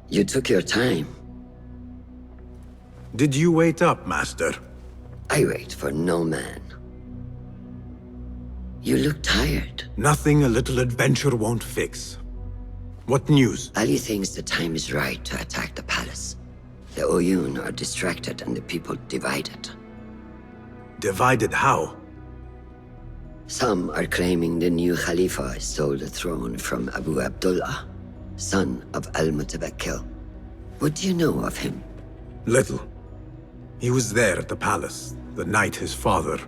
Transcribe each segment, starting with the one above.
You took your time. Did you wait up, Master? I wait for no man. You look tired. Nothing a little adventure won't fix. What news? Ali thinks the time is right to attack the palace. The Oyun are distracted and the people divided. Divided how? Some are claiming the new Khalifa stole the throne from Abu Abdullah, son of Al-Mutawakkil. What do you know of him? Little. He was there at the palace, the night his father...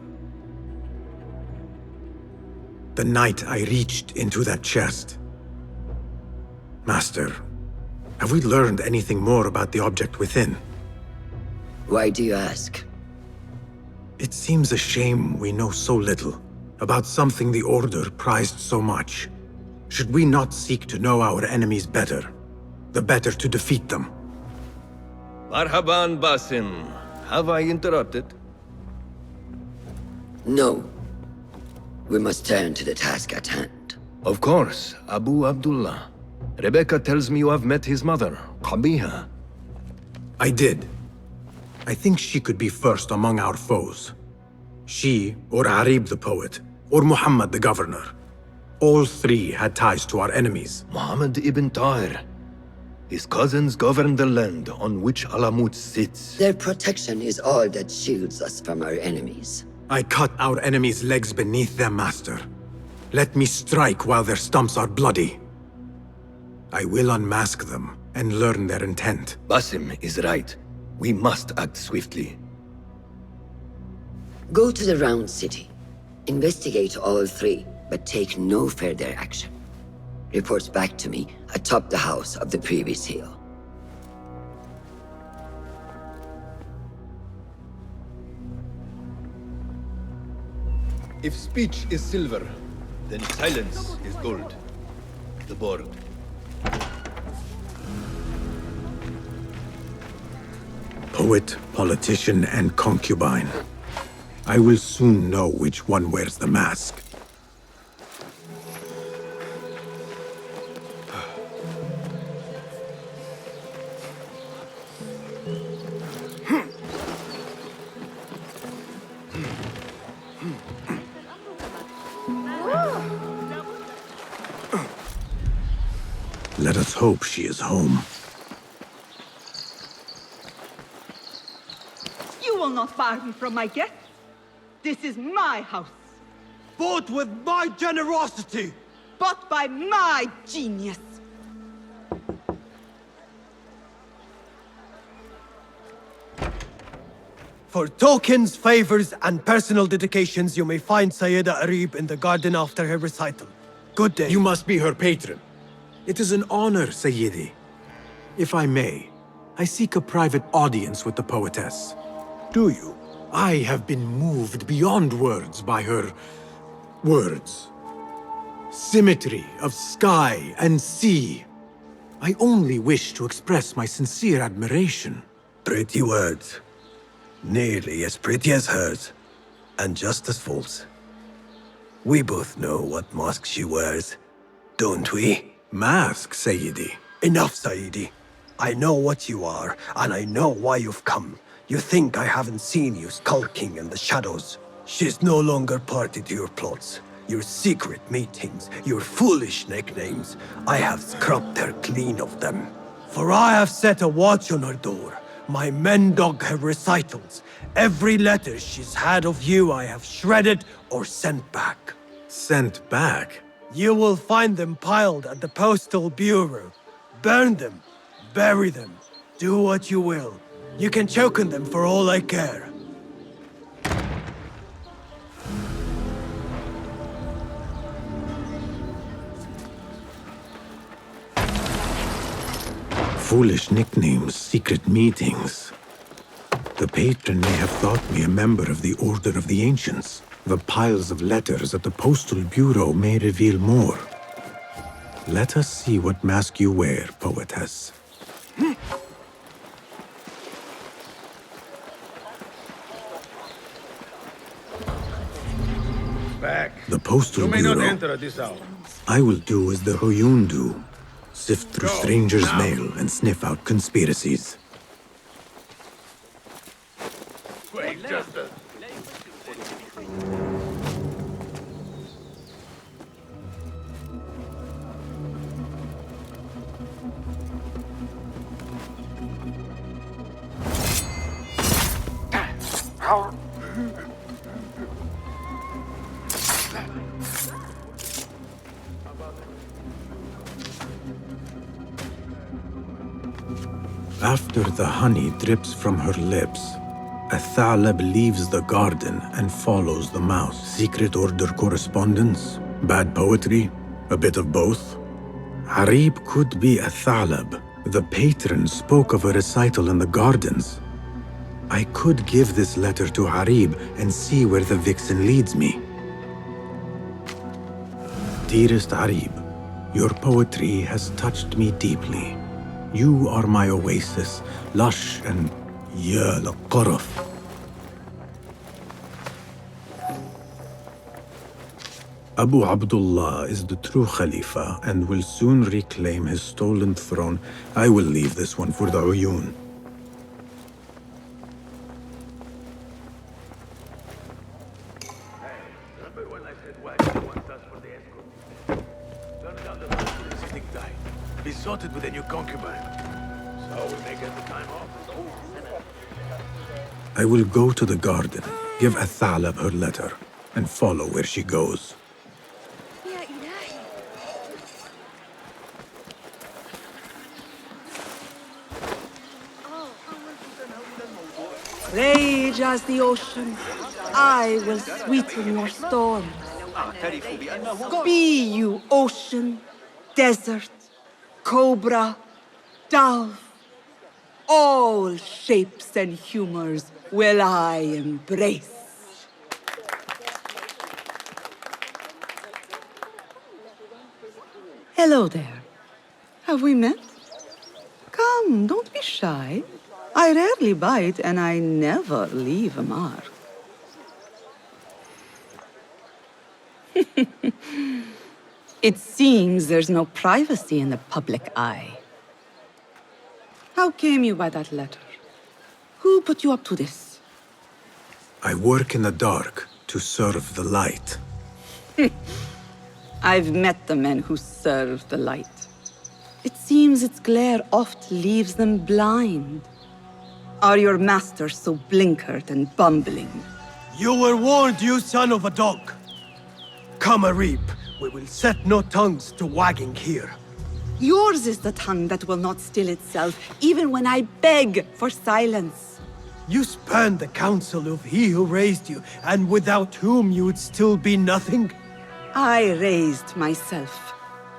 The night I reached into that chest. Master, have we learned anything more about the object within? Why do you ask? It seems a shame we know so little about something the Order prized so much. Should we not seek to know our enemies better, the better to defeat them? Marhaban, Basim. Have I interrupted? No. We must turn to the task at hand. Of course, Abu Abdullah. Rebecca tells me you have met his mother, Qabiha. I did. I think she could be first among our foes. She, or Arib the poet, or Muhammad the governor. All three had ties to our enemies. Muhammad ibn Tahir. His cousins govern the land on which Alamut sits. Their protection is all that shields us from our enemies. I cut our enemies' legs beneath them, Master. Let me strike while their stumps are bloody. I will unmask them and learn their intent. Basim is right. We must act swiftly. Go to the Round City. Investigate all three, but take no further action. Reports back to me atop the house of the previous hill. If speech is silver, then silence is gold. The board. Poet, politician, and concubine. I will soon know which one wears the mask. Let us hope she is home. You will not bar me from my guests. This is my house. Bought with my generosity! Bought by my genius. For tokens, favors, and personal dedications, you may find Sayyida Arib in the garden after her recital. Good day. You must be her patron. It is an honor, Sayyidi. If I may, I seek a private audience with the poetess. Do you? I have been moved beyond words by her... words. Symmetry of sky and sea. I only wish to express my sincere admiration. Pretty words. Nearly as pretty as hers, and just as false. We both know what mask she wears, don't we? Mask, Sayyidi. Enough, Sayyidi. I know what you are, and I know why you've come. You think I haven't seen you skulking in the shadows. She's no longer party to your plots, your secret meetings, your foolish nicknames. I have scrubbed her clean of them. For I have set a watch on her door. My men dog her recitals. Every letter she's had of you I have shredded or sent back. Sent back? You will find them piled at the Postal Bureau. Burn them, bury them, do what you will. You can choke on them for all I care. Foolish nicknames, secret meetings. The patron may have thought me a member of the Order of the Ancients. The piles of letters at the Postal Bureau may reveal more. Let us see what mask you wear, poetess. Back. The Postal You may Bureau. not enter at this hour. I will do as the Huyun do. sift through strangers' mail, and sniff out conspiracies. After the honey drips from her lips, a Thalab leaves the garden and follows the mouse. Secret order correspondence? Bad poetry? A bit of both? Harib could be a Thalab. The patron spoke of a recital in the gardens. I could give this letter to Harib and see where the vixen leads me. Dearest Harib, your poetry has touched me deeply. You are my oasis, lush and ya al-qaraf. Abu Abdullah is the true Khalifa and will soon reclaim his stolen throne. I will leave this one for the Uyun. Besotted with a new concubine. So we may get the time off. I will go to the garden, give Athalab her letter, and follow where she goes. Rage as the ocean, I will sweeten your storms. Be you ocean, desert, cobra, dove, all shapes and humors will I embrace. Hello there. Have we met? Come, don't be shy. I rarely bite and I never leave a mark. It seems there's no privacy in the public eye. How came you by that letter? Who put you up to this? I work in the dark to serve the light. I've met the men who serve the light. It seems its glare oft leaves them blind. Are your masters so blinkered and bumbling? You were warned, you son of a dog. Come, Arib. We will set no tongues to wagging here. Yours is the tongue that will not still itself, even when I beg for silence. You spurn the counsel of he who raised you, and without whom you would still be nothing. I raised myself.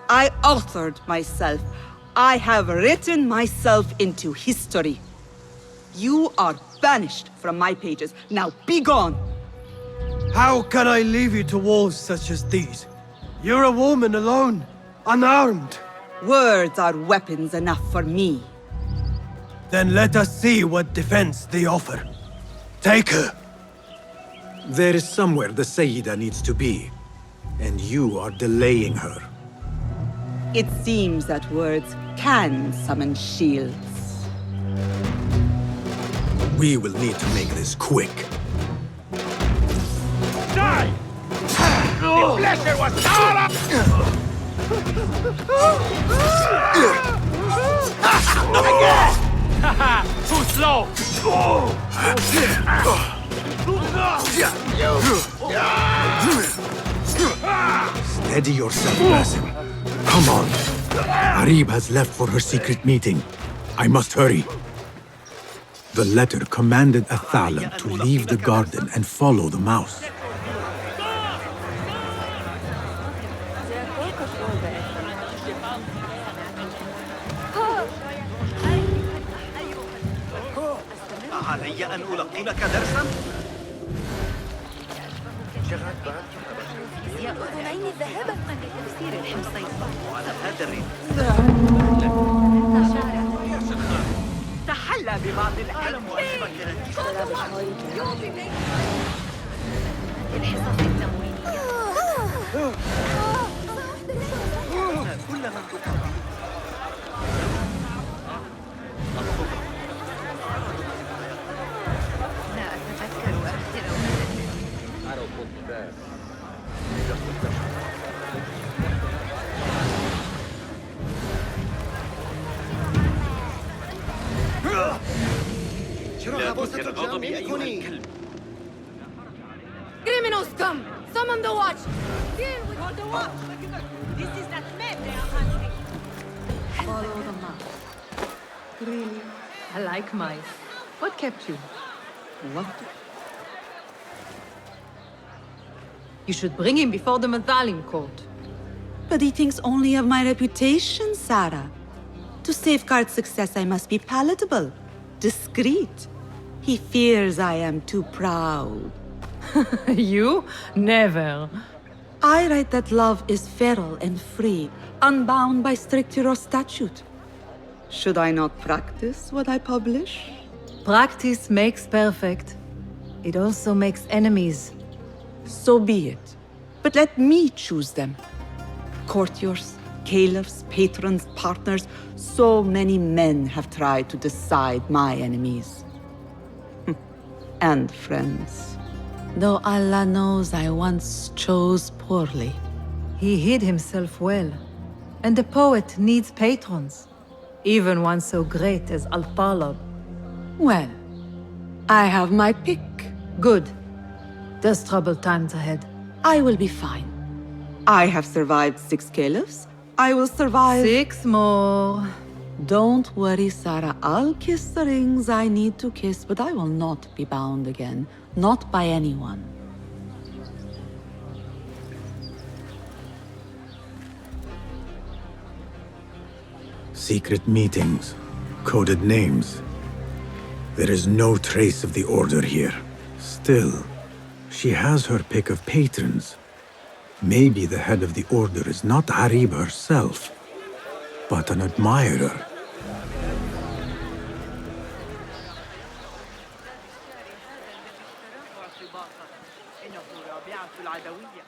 I authored myself. I have written myself into history. You are banished from my pages. Now be gone! How can I leave you to wolves such as these? You're a woman alone, unarmed. Words are weapons enough for me. Then let us see what defense they offer. Take her. There is somewhere the Sayyida needs to be, and you are delaying her. It seems that words can summon shields. We will need to make this quick. Die! The pleasure was ours! Again! Too slow! Steady yourself, Basim. Come on. Arib has left for her secret meeting. I must hurry. The letter commanded Athalab to leave the garden and follow the mouse. علي أن ألقنك درساً؟ يا أذنين الذهب لتفسير الحمصين وعلى هذا تحلى ببعض العلم الحصص التموينية كل من تقرأ لا تثير غضبي أيها الكلب. Criminals come! Summon the watch! Deal with the watch! This is that man they are hunting. Follow the map. Really? I like mice. What kept you? What? You should bring him before the Mathalim court. But he thinks only of my reputation, Sarah. To safeguard success, I must be palatable, discreet. He fears I am too proud. You? Never. I write that love is feral and free, unbound by stricture or statute. Should I not practice what I publish? Practice makes perfect. It also makes enemies. So be it. But let me choose them. Courtiers, caliphs, patrons, partners. So many men have tried to decide my enemies. And friends. Though Allah knows I once chose poorly. He hid himself well. And the poet needs patrons. Even one so great as Al-Talab. Well, I have my pick. Good. There's troubled times ahead. I will be fine. I have survived 6 caliphs. I will survive... 6 more. Don't worry, Sarah. I'll kiss the rings I need to kiss, but I will not be bound again. Not by anyone. Secret meetings, coded names. There is no trace of the Order here. Still, she has her pick of patrons. Maybe the head of the Order is not Harib herself, but an admirer. إنه رابعة العدوية